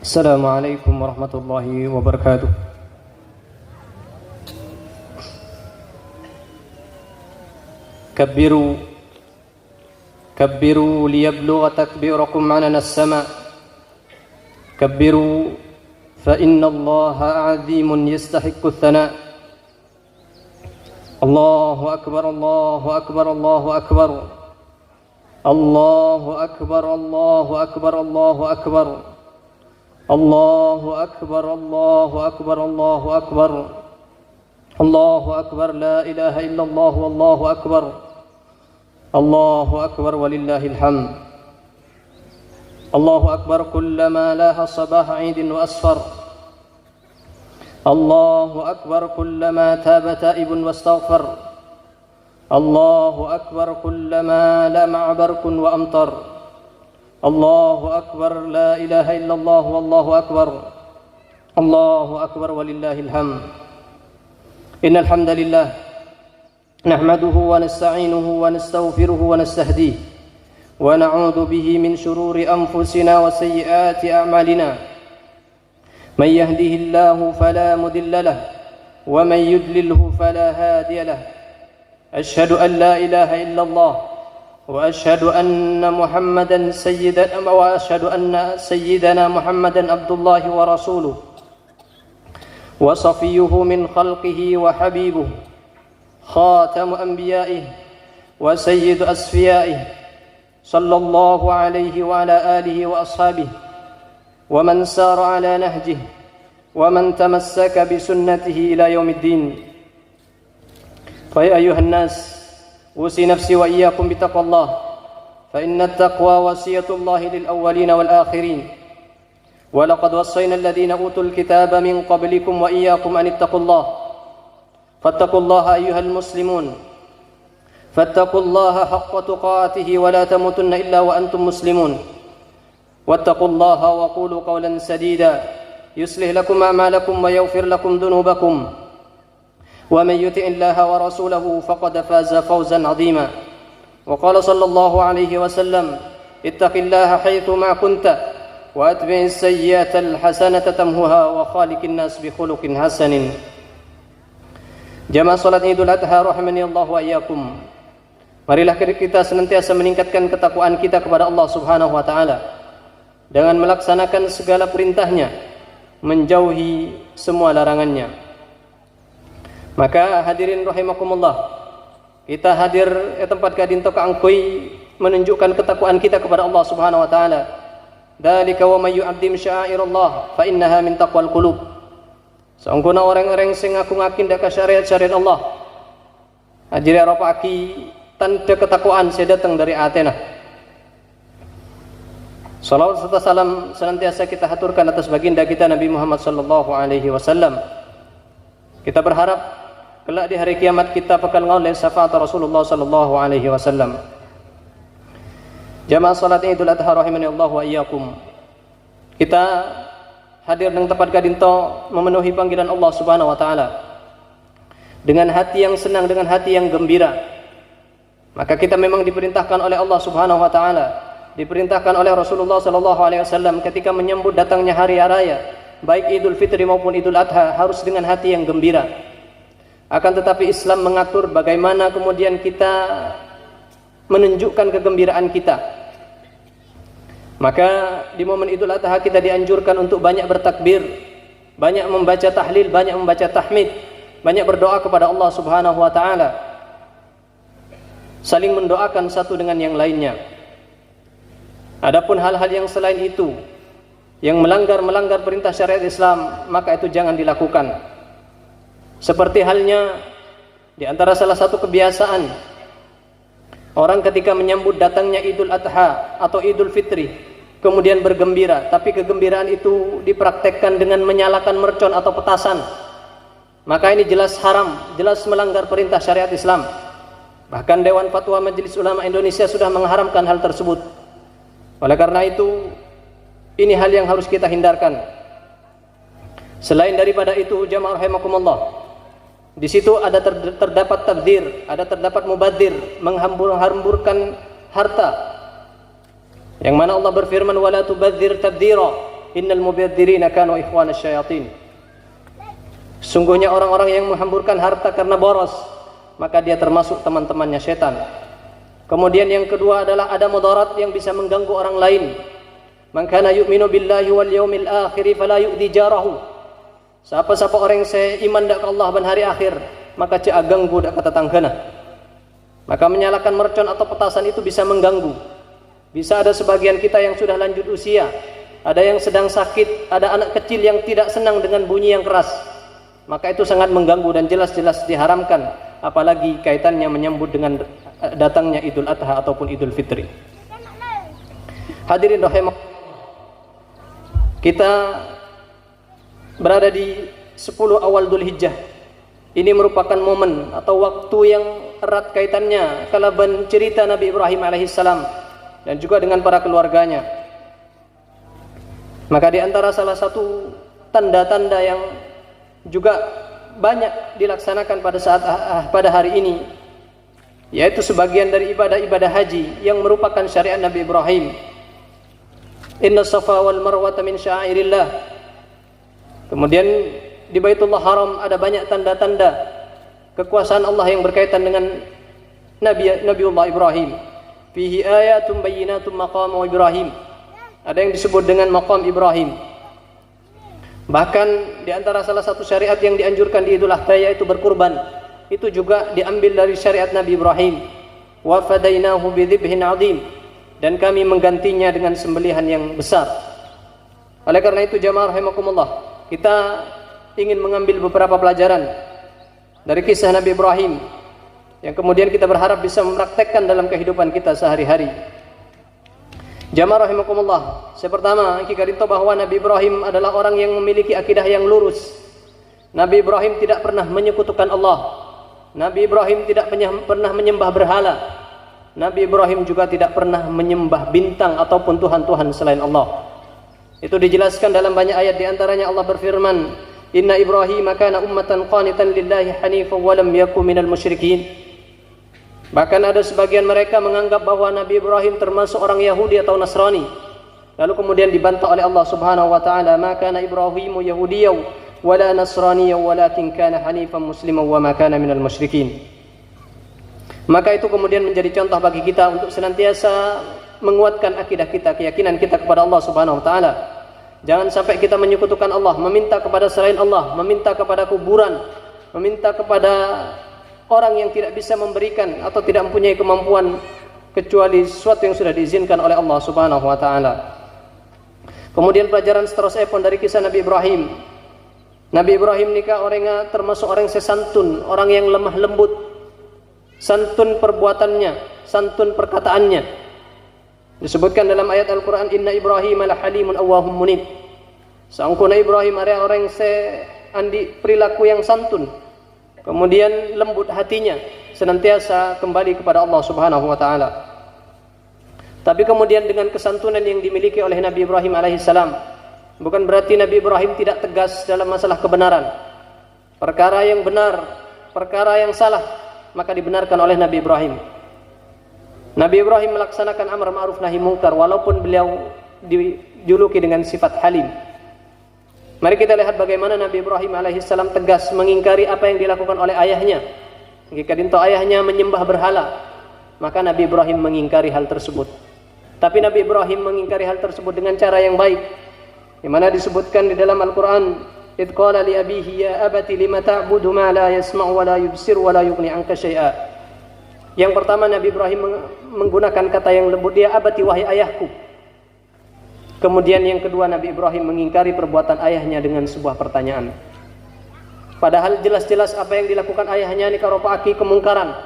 السلام عليكم ورحمة الله وبركاته. كبروا كبروا ليبلغ تكبيركم عننا السماء. كبروا فإن الله عظيم يستحق الثناء. الله أكبر الله أكبر الله أكبر الله أكبر الله أكبر الله أكبر الله أكبر الله أكبر الله أكبر الله أكبر لا إله إلا الله والله أكبر الله أكبر ولله الحمد. الله أكبر كلما لاح صباح عيد وأسفر. الله أكبر كلما تاب تائب واستغفر. الله أكبر كلما لمع برق وأمطر. الله أكبر لا إله إلا الله والله أكبر الله أكبر ولله الحمد. إن الحمد لله نحمده ونستعينه ونستغفره ونستهديه ونعوذ به من شرور أنفسنا وسيئات أعمالنا. من يهده الله فلا مضل له ومن يضلله فلا هادي له. أشهد أن لا إله إلا الله وأشهد أن محمدا سيدنا محمدا عبد الله ورسوله وصفيه من خلقه وحبيبه خاتم أنبيائه وسيد أصفيائه صلى الله عليه وعلى آله وأصحابه ومن سار على نهجه ومن تمسك بسنته إلى يوم الدين. فيا أيها الناس أوصي نفسي وإياكم بتقوى الله فإن التقوى وصية الله للأولين والآخرين. ولقد وصينا الذين أوتوا الكتاب من قبلكم وإياكم أن اتقوا الله. فاتقوا الله أيها المسلمون فاتقوا الله حق تقاته ولا تموتن إلا وأنتم مسلمون. واتقوا الله وقولوا قولا سديدا يصلح لكم أعمالكم ويغفر لكم ذنوبكم. ومن يطع الله ورسوله فقد فاز فوزا عظيما. وقال صلى الله عليه وسلم اتق الله حيثما كنت وأتبع السيئة الحسنة تمحها وخالق الناس بخلق حسن. Jamaah salat Idul Adha rahimani Allah wa iyyakum. Marilah kita senantiasa meningkatkan ketakwaan kita kepada Allah Subhanahu wa taala dengan melaksanakan segala perintahnya, menjauhi semua larangannya. Maka hadirin rahimakumullah, kita hadir di tempat kadin toka angkui menunjukkan ketakwaan kita kepada Allah Subhanahu wa taala. Dzalika wa may yu'azzim sya'airallah fa innaha min taqwal qulub. Saungkuna orang-orang sing ngaku-ngakin dak syariat-syariat Allah. Hadirin rapaki tanda ketakwaan saya datang dari atena. Salawat serta salam senantiasa kita haturkan atas baginda kita Nabi Muhammad sallallahu alaihi wasallam. Kita berharap kelak di hari kiamat kita bakal ngoleh syafaat Rasulullah sallallahu alaihi wasallam. Jamaah salat Idul Adha rahimani Allah wa iyyakum. Kita hadir dengan tempat kadinto memenuhi panggilan Allah Subhanahu wa taala dengan hati yang senang, dengan hati yang gembira. Maka kita memang diperintahkan oleh Allah Subhanahu wa taala, diperintahkan oleh Rasulullah sallallahu alaihi wasallam ketika menyambut datangnya hari raya, baik Idul Fitri maupun Idul Adha, harus dengan hati yang gembira. Akan tetapi Islam mengatur bagaimana kemudian kita menunjukkan kegembiraan kita. Maka di momen Idul Adha kita dianjurkan untuk banyak bertakbir, banyak membaca tahlil, banyak membaca tahmid, banyak berdoa kepada Allah Subhanahu wa taala. Saling mendoakan satu dengan yang lainnya. Adapun hal-hal yang selain itu yang melanggar perintah syariat Islam, maka itu jangan dilakukan. Seperti halnya di antara salah satu kebiasaan orang ketika menyambut datangnya Idul Adha atau Idul Fitri, kemudian bergembira, tapi kegembiraan itu dipraktekkan dengan menyalakan mercon atau petasan. Maka ini jelas haram, jelas melanggar perintah syariat Islam. Bahkan Dewan Fatwa Majelis Ulama Indonesia sudah mengharamkan hal tersebut. Oleh karena itu, ini hal yang harus kita hindarkan. Selain daripada itu, jamaah rahimakumullah, di situ ada terdapat tabdzir, ada terdapat mubadir, menghambur-hamburkan harta. Yang mana Allah berfirman wala tubadzir tabdzira. innal mubadzirina kanu ikhwanasy syayatin. Sungguhnya orang-orang yang menghamburkan harta karena boros, maka dia termasuk teman-temannya setan. Kemudian yang kedua adalah ada mudarat yang bisa mengganggu orang lain. Man kana yu'minu billahi wal yaumil akhir fala yu'dhi jarahu. Siapa-siapa orang yang seiman dak ke Allah dan hari akhir, maka cek ganggu dak kata tanggana. Maka menyalakan mercon atau petasan itu bisa mengganggu. Bisa ada sebagian kita yang sudah lanjut usia, ada yang sedang sakit, ada anak kecil yang tidak senang dengan bunyi yang keras. Maka itu sangat mengganggu dan jelas-jelas diharamkan, apalagi kaitannya menyambut dengan datangnya Idul Adha ataupun Idul Fitri. Hadirin rahimakumullah, kita berada di 10 awal Dzulhijjah. Ini merupakan momen atau waktu yang erat kaitannya kalaban cerita Nabi Ibrahim alaihissalam dan juga dengan para keluarganya. Maka di antara salah satu tanda-tanda yang juga banyak dilaksanakan pada hari ini, yaitu sebagian dari ibadah-ibadah haji yang merupakan syariat Nabi Ibrahim. Inna safa wal marwata min sya'airillah. Kemudian di Baitullah Haram ada banyak tanda-tanda kekuasaan Allah yang berkaitan dengan Nabiullah Ibrahim. Fihi ayatun bayyinatun maqam Ibrahim. Ada yang disebut dengan maqam Ibrahim. Bahkan di antara salah satu syariat yang dianjurkan di Idul Adha yaitu berkurban. Itu juga diambil dari syariat Nabi Ibrahim. Wa fadainahu bidzibhin 'adzim. Dan kami menggantinya dengan sembelihan yang besar. Oleh karena itu jamaah rahimakumullah, kita ingin mengambil beberapa pelajaran dari kisah Nabi Ibrahim yang kemudian kita berharap bisa mempraktekkan dalam kehidupan kita sehari-hari. Jamaah rahimakumullah, yang pertama kita rinto bahwa Nabi Ibrahim adalah orang yang memiliki akidah yang lurus. Nabi Ibrahim tidak pernah menyekutukan Allah. Nabi Ibrahim tidak pernah menyembah berhala. Nabi Ibrahim juga tidak pernah menyembah bintang ataupun tuhan-tuhan selain Allah. Itu dijelaskan dalam banyak ayat, di antaranya Allah berfirman, "Inna Ibrahim kana ummatan qanitan lillahi hanifan wa lam yakun minal musyrikin." Bahkan ada sebagian mereka menganggap bahwa Nabi Ibrahim termasuk orang Yahudi atau Nasrani. Lalu kemudian dibantah oleh Allah Subhanahu wa taala, "Ma kana Ibrahimu yahudiyyan wa la nasraniyyan walakin kana hanifan musliman wa ma kana minal musyrikin." Maka itu kemudian menjadi contoh bagi kita untuk senantiasa menguatkan akidah kita, keyakinan kita kepada Allah Subhanahu wa taala. Jangan sampai kita menyekutukan Allah, meminta kepada selain Allah, meminta kepada kuburan, meminta kepada orang yang tidak bisa memberikan atau tidak mempunyai kemampuan kecuali sesuatu yang sudah diizinkan oleh Allah Subhanahu wa taala. Kemudian pelajaran seterusnya pun dari kisah Nabi Ibrahim. Nabi Ibrahim nikah orangnya termasuk orang sesantun, orang yang lemah lembut. Santun perbuatannya, santun perkataannya. Disebutkan dalam ayat Al-Quran, Inna Ibrahim ala halimun awwahum munib. Sangkuna Ibrahim adalah orang yang perilaku yang santun, kemudian lembut hatinya, senantiasa kembali kepada Allah Subhanahu wa taala. Tapi kemudian dengan kesantunan yang dimiliki oleh Nabi Ibrahim alaihissalam, bukan berarti Nabi Ibrahim tidak tegas dalam masalah kebenaran. Perkara yang benar, perkara yang salah, maka dibenarkan oleh Nabi Ibrahim. Nabi Ibrahim melaksanakan amar ma'ruf nahi mungkar walaupun beliau dijuluki dengan sifat halim. Mari kita lihat bagaimana Nabi Ibrahim alaihissalam tegas mengingkari apa yang dilakukan oleh ayahnya. Jika dinto ayahnya menyembah berhala, maka Nabi Ibrahim mengingkari hal tersebut. Tapi Nabi Ibrahim mengingkari hal tersebut dengan cara yang baik, di mana disebutkan di dalam Al-Quran, إذ قال لأبيه يا أبت لم تعبد ما لا يسمع ولا يبصر ولا يغني عنك شيئا. Yang pertama Nabi Ibrahim menggunakan kata yang lembut, dia abati wahai ayahku. Kemudian yang kedua Nabi Ibrahim mengingkari perbuatan ayahnya dengan sebuah pertanyaan. Padahal jelas-jelas apa yang dilakukan ayahnya ini karopaki kemungkaran,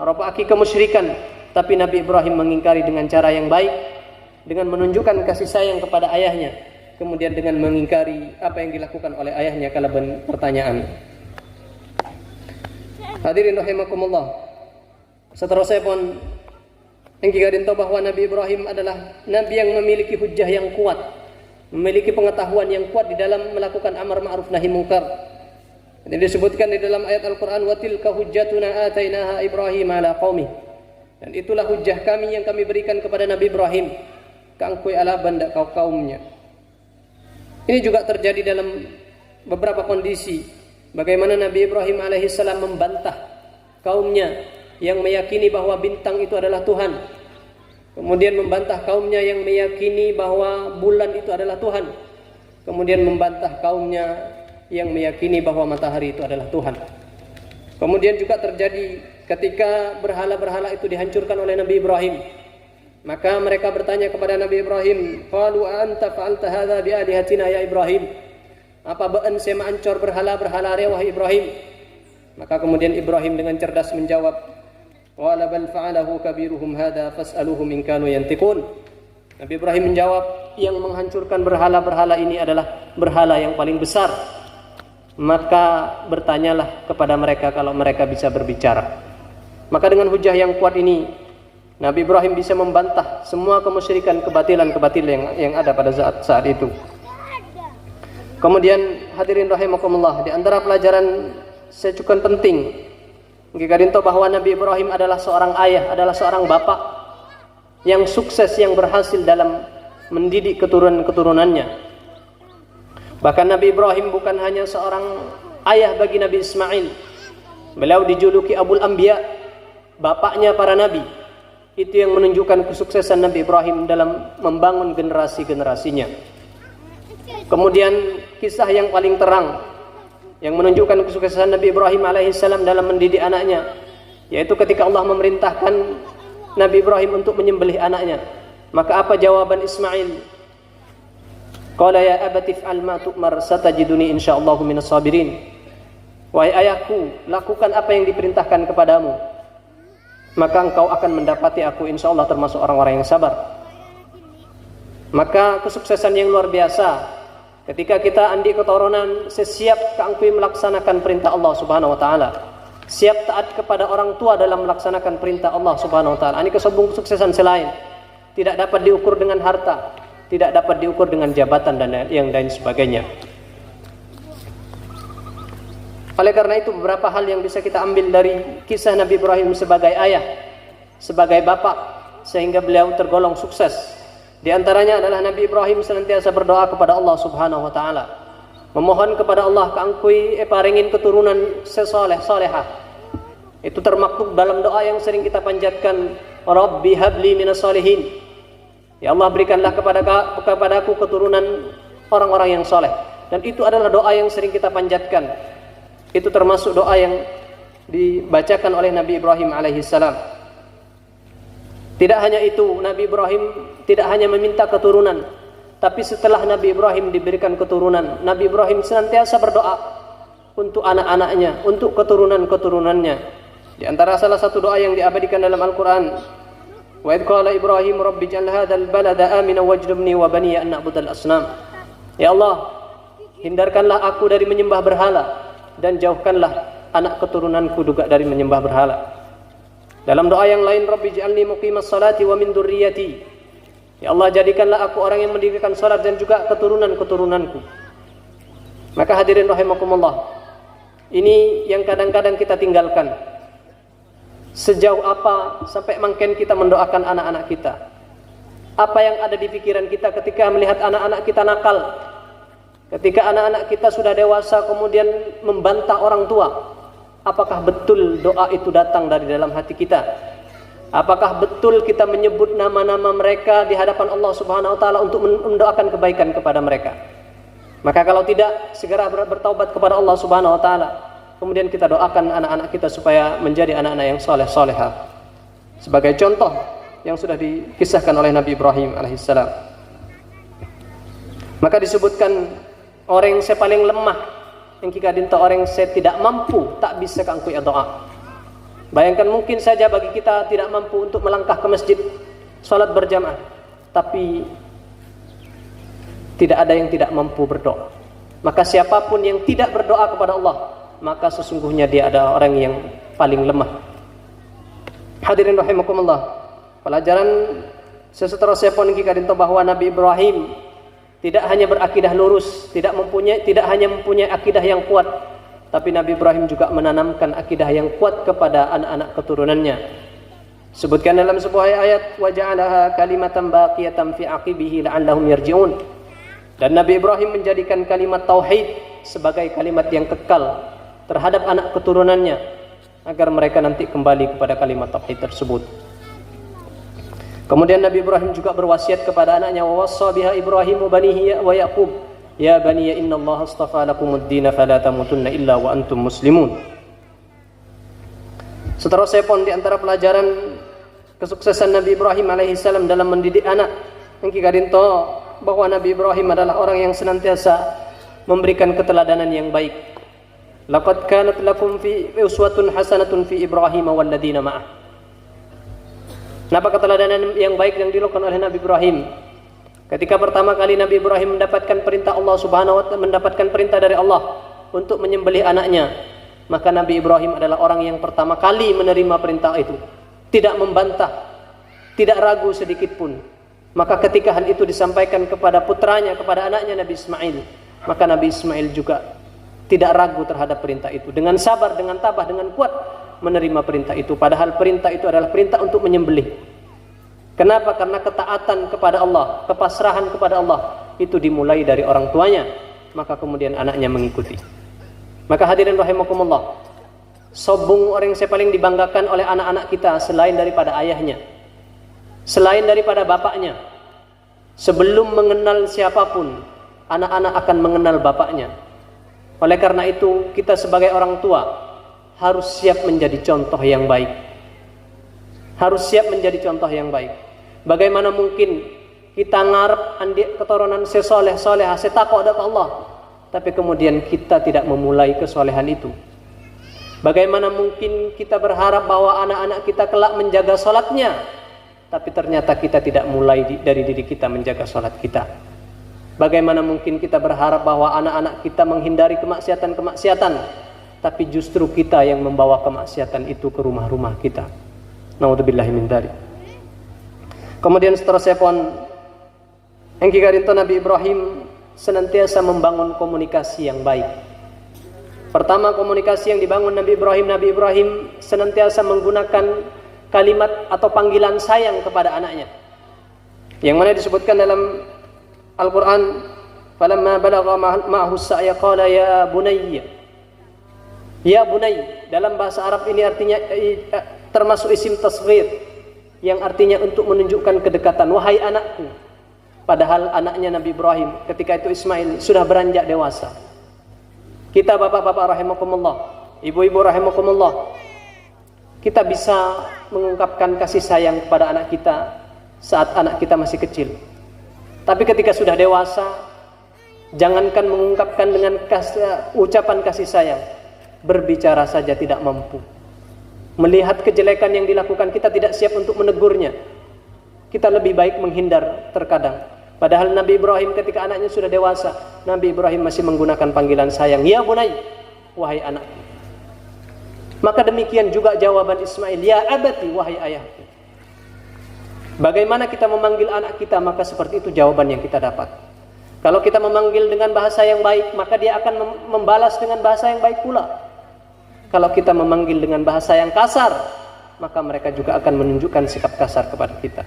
karopaki kemusyrikan, tapi Nabi Ibrahim mengingkari dengan cara yang baik, dengan menunjukkan kasih sayang kepada ayahnya. Kemudian dengan mengingkari apa yang dilakukan oleh ayahnya kala pertanyaan. Hadirin rahimakumullah, seterusnya pun yang kita tahu bahwa Nabi Ibrahim adalah Nabi yang memiliki hujjah yang kuat, memiliki pengetahuan yang kuat di dalam melakukan amar ma'ruf nahi munkar. Ini disebutkan di dalam ayat Al-Quran, wa tilka hujjatuna atainaha Ibrahim ala qaumih. Dan itulah hujjah kami yang kami berikan kepada Nabi Ibrahim, kangkui ala banda kaumnya. Ini juga terjadi dalam beberapa kondisi. Bagaimana Nabi Ibrahim alaihissalam membantah kaumnya yang meyakini bahwa bintang itu adalah Tuhan. Kemudian membantah kaumnya yang meyakini bahwa bulan itu adalah Tuhan. Kemudian membantah kaumnya yang meyakini bahwa matahari itu adalah Tuhan. Kemudian juga terjadi ketika berhala-berhala itu dihancurkan oleh Nabi Ibrahim. Maka mereka bertanya kepada Nabi Ibrahim, qalu anta fa'alta hadza bi alihatina ya Ibrahim? Apa beun saya ancor berhala-berhala wahai Ibrahim? Maka kemudian Ibrahim dengan cerdas menjawab, qala bal fa'alahu kabiruhum hadza fas'aluhum in kanu yantiqun. Nabi Ibrahim menjawab, yang menghancurkan berhala-berhala ini adalah berhala yang paling besar. Maka bertanyalah kepada mereka kalau mereka bisa berbicara. Maka dengan hujah yang kuat ini Nabi Ibrahim bisa membantah semua kemusyrikan, kebatilan yang ada pada saat itu. Kemudian hadirin rahimakumullah, di antara pelajaran secukup penting jika dinto bahwa Nabi Ibrahim adalah seorang ayah, adalah seorang bapak yang sukses, yang berhasil dalam mendidik keturunan-keturunannya. Bahkan Nabi Ibrahim bukan hanya seorang ayah bagi Nabi Ismail. Beliau dijuluki Abul Anbiya, bapaknya para nabi. Itu yang menunjukkan kesuksesan Nabi Ibrahim dalam membangun generasi-generasinya. Kemudian kisah yang paling terang yang menunjukkan kesuksesan Nabi Ibrahim alaihissalam dalam mendidik anaknya, yaitu ketika Allah memerintahkan Nabi Ibrahim untuk menyembelih anaknya. Maka apa jawaban Ismail? Qala ya abati fa'al ma tu'mar satajiduni insyaallah minas sabirin. Wahai ayahku, lakukan apa yang diperintahkan kepadamu, maka engkau akan mendapati aku insyaallah termasuk orang-orang yang sabar. Maka kesuksesan yang luar biasa ketika kita andi keturunan sesiap keangkui melaksanakan perintah Allah Subhanahu wa taala, siap taat kepada orang tua dalam melaksanakan perintah Allah Subhanahu wa taala. Ini kesuksesan selain tidak dapat diukur dengan harta, tidak dapat diukur dengan jabatan dan yang lain sebagainya. Oleh karena itu beberapa hal yang bisa kita ambil dari kisah Nabi Ibrahim sebagai ayah, sebagai bapak, sehingga beliau tergolong sukses. Di antaranya adalah Nabi Ibrahim senantiasa berdoa kepada Allah Subhanahu wa taala, memohon kepada Allah keangkui paringin keturunan sesoleh solehah. Itu termaktub dalam doa yang sering kita panjatkan, Rabbi habli minas solihin. Ya Allah, berikanlah kepadaku keturunan orang-orang yang soleh. Dan itu adalah doa yang sering kita panjatkan. Itu termasuk doa yang dibacakan oleh Nabi Ibrahim alaihissalam. Tidak hanya itu, Nabi Ibrahim tidak hanya meminta keturunan, tapi setelah Nabi Ibrahim diberikan keturunan, Nabi Ibrahim senantiasa berdoa untuk anak-anaknya, untuk keturunan-keturunannya. Di antara salah satu doa yang diabadikan dalam Al-Quran, wa idh qala Ibrahim rabbi ij'al hadzal balada aminan wajnubni wa baniya an na'budal asnam. Ya Allah, hindarkanlah aku dari menyembah berhala dan jauhkanlah anak keturunanku juga dari menyembah berhala. Dalam doa yang lain, Rabbi ij'alni muqimas salati wa min dzurriyyati. Ya Allah, jadikanlah aku orang yang mendirikan salat dan juga keturunan-keturunanku. Maka hadirin rahimakumullah, ini yang kadang-kadang kita tinggalkan. Sejauh apa sampai mungkin kita mendoakan anak-anak kita? Apa yang ada di pikiran kita ketika melihat anak-anak kita nakal? Ketika anak-anak kita sudah dewasa kemudian membantah orang tua, apakah betul doa itu datang dari dalam hati kita? Apakah betul kita menyebut nama-nama mereka di hadapan Allah Subhanahu wa taala untuk mendoakan kebaikan kepada mereka? Maka kalau tidak, segera bertaubat kepada Allah Subhanahu wa taala. Kemudian kita doakan anak-anak kita supaya menjadi anak-anak yang soleh-solehah. Sebagai contoh yang sudah dikisahkan oleh Nabi Ibrahim alaihissalam. Maka disebutkan orang yang saya paling lemah, yang jika dinta orang yang saya tidak mampu, tak bisa keangkui doa. Bayangkan mungkin saja bagi kita tidak mampu untuk melangkah ke masjid, sholat berjamaah, tapi tidak ada yang tidak mampu berdoa. Maka siapapun yang tidak berdoa kepada Allah, maka sesungguhnya dia adalah orang yang paling lemah. Hadirin rahimakumullah, pelajaran seterusnya pun kita dinta bahwa Nabi Ibrahim tidak hanya berakidah lurus, tidak hanya mempunyai akidah yang kuat, tapi Nabi Ibrahim juga menanamkan akidah yang kuat kepada anak-anak keturunannya. Sebutkan dalam sebuah ayat, wa ja'alaha kalimatan baqiyatan fi aqibihi la'allahum yarji'un. Dan Nabi Ibrahim menjadikan kalimat tauhid sebagai kalimat yang kekal terhadap anak keturunannya agar mereka nanti kembali kepada kalimat tauhid tersebut. Kemudian Nabi Ibrahim juga berwasiat kepada anaknya, wa wassa biha Ibrahimu banihi wa Yaqub ya bani innallaha astafa lakumud-din fala tamutunna illa wa antum muslimun. Seterusnya pun di antara pelajaran kesuksesan Nabi Ibrahim alaihissalam dalam mendidik anak, yang kikarinto bahwa Nabi Ibrahim adalah orang yang senantiasa memberikan keteladanan yang baik. Laqad kanat lakum fi uswatun hasanatun fi Ibrahim walladzina ma'ah. Napa keteladanan yang baik yang dilakukan oleh Nabi Ibrahim? Ketika pertama kali Nabi Ibrahim mendapatkan perintah Allah Subhanahu wa taala, mendapatkan perintah dari Allah untuk menyembelih anaknya, maka Nabi Ibrahim adalah orang yang pertama kali menerima perintah itu, tidak membantah, tidak ragu sedikit pun. Maka ketika hal itu disampaikan kepada putranya, kepada anaknya Nabi Ismail, maka Nabi Ismail juga tidak ragu terhadap perintah itu. Dengan sabar, dengan tabah, dengan kuat menerima perintah itu. Padahal perintah itu adalah perintah untuk menyembelih. Kenapa? Karena ketaatan kepada Allah, kepasrahan kepada Allah itu dimulai dari orang tuanya, maka kemudian anaknya mengikuti. Maka hadirin rahimakumullah, sobung orang yang paling dibanggakan oleh anak-anak kita selain daripada ayahnya, selain daripada bapaknya. Sebelum mengenal siapapun, anak-anak akan mengenal bapaknya. Oleh karena itu, kita sebagai orang tua harus siap menjadi contoh yang baik. Harus siap menjadi contoh yang baik. Bagaimana mungkin kita ngarep andik keturunan sesoleh-soleh, setakwa kepada Allah, tapi kemudian kita tidak memulai kesolehan itu. Bagaimana mungkin kita berharap bahwa anak-anak kita kelak menjaga sholatnya, tapi ternyata kita tidak mulai dari diri kita menjaga sholat kita. Bagaimana mungkin kita berharap bahwa anak-anak kita menghindari kemaksiatan-kemaksiatan, tapi justru kita yang membawa kemaksiatan itu ke rumah-rumah kita. Naudzubillahi min dzalik. Kemudian seterusnya pun yang kikarinto Nabi Ibrahim senantiasa membangun komunikasi yang baik. Pertama, komunikasi yang dibangun Nabi Ibrahim senantiasa menggunakan kalimat atau panggilan sayang kepada anaknya, yang mana disebutkan dalam Al-Quran, falamma balagha ma'ahu as-sa'ya qala ya bunayya. Ya bunay, dalam bahasa Arab ini artinya termasuk isim tasghir, yang artinya untuk menunjukkan kedekatan, wahai anakku. Padahal anaknya Nabi Ibrahim ketika itu Ismail sudah beranjak dewasa. Kita bapak-bapak rahimakumullah, ibu-ibu rahimakumullah, kita bisa mengungkapkan kasih sayang kepada anak kita saat anak kita masih kecil. Tapi ketika sudah dewasa, jangankan mengungkapkan dengan ucapan kasih sayang, berbicara saja tidak mampu. Melihat kejelekan yang dilakukan, kita tidak siap untuk menegurnya. Kita lebih baik menghindar terkadang. Padahal Nabi Ibrahim ketika anaknya sudah dewasa, Nabi Ibrahim masih menggunakan panggilan sayang, ya bunay, wahai anakku. Maka demikian juga jawaban Ismail, ya abati, wahai ayahku. Bagaimana kita memanggil anak kita, maka seperti itu jawaban yang kita dapat. Kalau kita memanggil dengan bahasa yang baik, maka dia akan membalas dengan bahasa yang baik pula. Kalau kita memanggil dengan bahasa yang kasar, maka mereka juga akan menunjukkan sikap kasar kepada kita.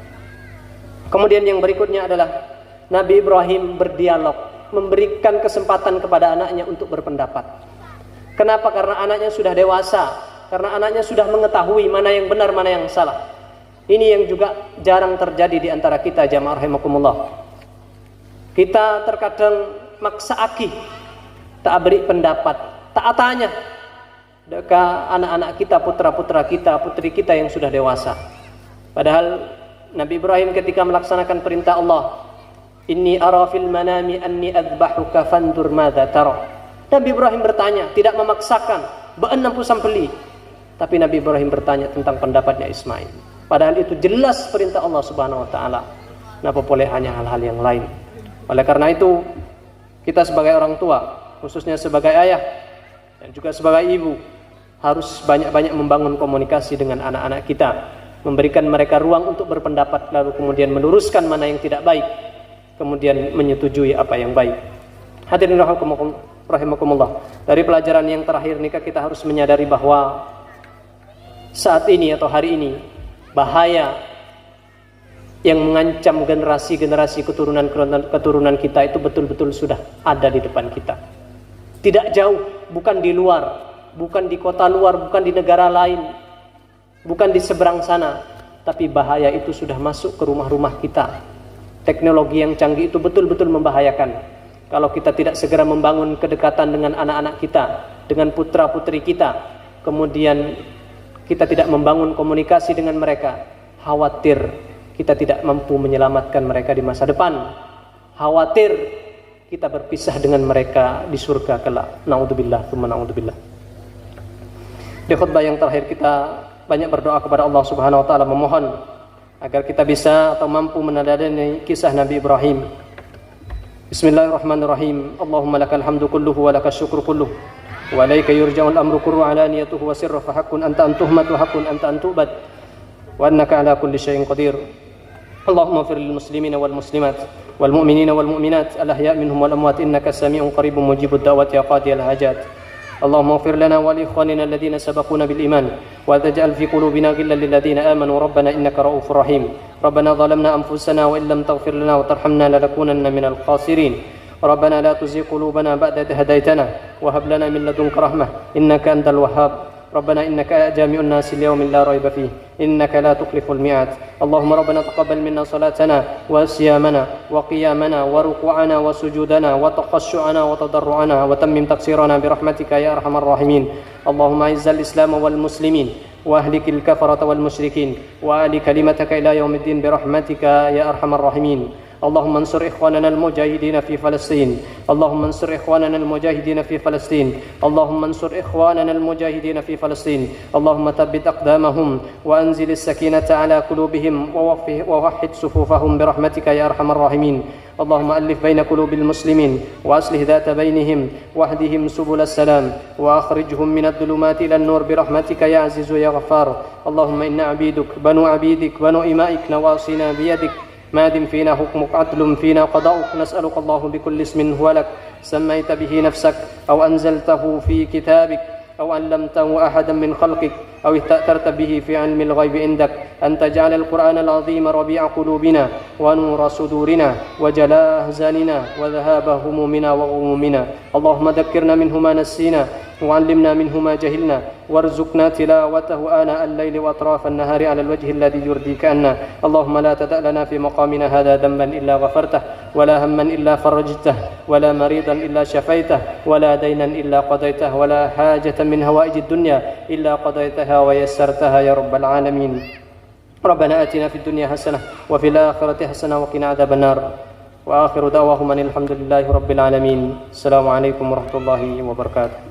Kemudian yang berikutnya adalah Nabi Ibrahim berdialog, memberikan kesempatan kepada anaknya untuk berpendapat. Kenapa? Karena anaknya sudah dewasa, karena anaknya sudah mengetahui mana yang benar, mana yang salah. Ini yang juga jarang terjadi di antara kita, jamaah rahimakumullah. Kita terkadang maksa akih, tak beri pendapat, tak tanya ke anak-anak kita, putra-putra kita, putri kita yang sudah dewasa. Padahal Nabi Ibrahim ketika melaksanakan perintah Allah, inni ara fil manami anni adbahuka fandur madza tara. Nabi Ibrahim bertanya, tidak memaksakan, beenam pusambeli. Tapi Nabi Ibrahim bertanya tentang pendapatnya Ismail. Padahal itu jelas perintah Allah Subhanahu wa taala. Kenapa boleh hanya hal-hal yang lain? Oleh karena itu, kita sebagai orang tua, khususnya sebagai ayah dan juga sebagai ibu, harus banyak-banyak membangun komunikasi dengan anak-anak kita, memberikan mereka ruang untuk berpendapat, lalu kemudian meluruskan mana yang tidak baik, kemudian menyetujui apa yang baik. Hadirin rahimakumullah, dari pelajaran yang terakhir nikah kita harus menyadari bahwa saat ini atau hari ini bahaya yang mengancam generasi-generasi keturunan kita itu betul-betul sudah ada di depan kita. Tidak jauh, bukan di luar, bukan di kota luar, bukan di negara lain, bukan di seberang sana, tapi bahaya itu sudah masuk ke rumah-rumah kita. Teknologi yang canggih itu betul-betul membahayakan. Kalau kita tidak segera membangun kedekatan dengan anak-anak kita, dengan putra-putri kita, kemudian kita tidak membangun komunikasi dengan mereka, khawatir kita tidak mampu menyelamatkan mereka di masa depan. Khawatir kita berpisah dengan mereka di surga kelak. Na'udzubillah, tsumma na'udzubillah. Di khutbah yang terakhir kita banyak berdoa kepada Allah Subhanahu wa taala, memohon agar kita bisa atau mampu meneladani kisah Nabi Ibrahim. Bismillahirrahmanirrahim. Allahumma lakal hamdu kulluhu wa lakas syukru kulluhu wa ilaika yurja'ul amru kulluhu alaniyatuhu wa sirruhu fa haqqun anta an tuhmat wa haqqun anta an tu'bad wa annaka ala kulli syai'in qadir. Allahumma ighfir lil muslimina wal muslimat wal mu'minina wal mu'minat al ahya' minhum wal amwat innaka sami'un qaribun mujibud da'wati ya qadiyal hajat. Allahumma ighfir lana wa li ikhwanina alladhina sabaquna bil iman wa taj'al fi qulubina ghillan lil ladzina amanu rabbana innaka ra'ufur rahim. Rabbana zalamna anfusana wa illam taghfir lana wa tarhamna lanakunanna minal khasirin. ربنا لا تزغ قلوبنا بعد إذ هديتنا وهب لنا من لدنك رحمة إنك أنت الوهاب. ربنا إنك جامع الناس ليوم لا ريب فيه إنك لا تخلف الميعاد. اللهم ربنا تقبل منا صلاتنا وصيامنا وقيامنا وركوعنا وسجودنا وتخشعنا وتضرعنا وتمم تقصيرنا برحمتك يا أرحم الراحمين. اللهم أعز الإسلام والمسلمين وأهلك الكفرة والمشركين وأعل كلمتك إلى يوم الدين برحمتك يا أرحم الراحمين. اللهم انصر إخواننا المجاهدين في فلسطين. اللهم انصر إخواننا المجاهدين في فلسطين. اللهم انصر إخواننا المجاهدين في فلسطين. اللهم ثبت أقدامهم وأنزل السكينة على قلوبهم ووحد صفوفهم برحمتك يا أرحم الراحمين. اللهم ألف بين قلوب المسلمين وأصلح ذات بينهم واهدهم سبل السلام وأخرجهم من الظلمات إلى النور برحمتك يا عزيز يا غفار. اللهم إنا عبيدك بنو عبيدك بنو إمائك نواصينا بيدك ماد فينا حكمك عدل فينا قضاؤك. نسألك الله بكل اسم هو لك سميت به نفسك أو أنزلته في كتابك أو علمته أحدا من خلقك أو استأثرت به في علم الغيب عندك أن تجعل القرآن العظيم ربيع قلوبنا ونور صدورنا وجلاء أحزاننا وذهاب همومنا وغمومنا. اللهم ذكرنا منه ما نسينا وعلمنا منه ما جهلنا وارزقنا تلاوته آناء الليل وأطراف النهار على الوجه الذي يرضيك عنا. اللهم لا تدع لنا في مقامنا هذا ذنبا إلا غفرته ولا هما إلا فرجته ولا مريضا إلا شفيته ولا دينا إلا قضيته ولا حاجة من هوائج الدنيا إلا قضيتها ويسرتها يا رب العالمين. ربنا آتنا في الدنيا حسنة وفي الآخرة حسنة وقنا عذاب النار. وآخر دعواهم أن الحمد لله رب العالمين. السلام عليكم ورحمة الله وبركاته.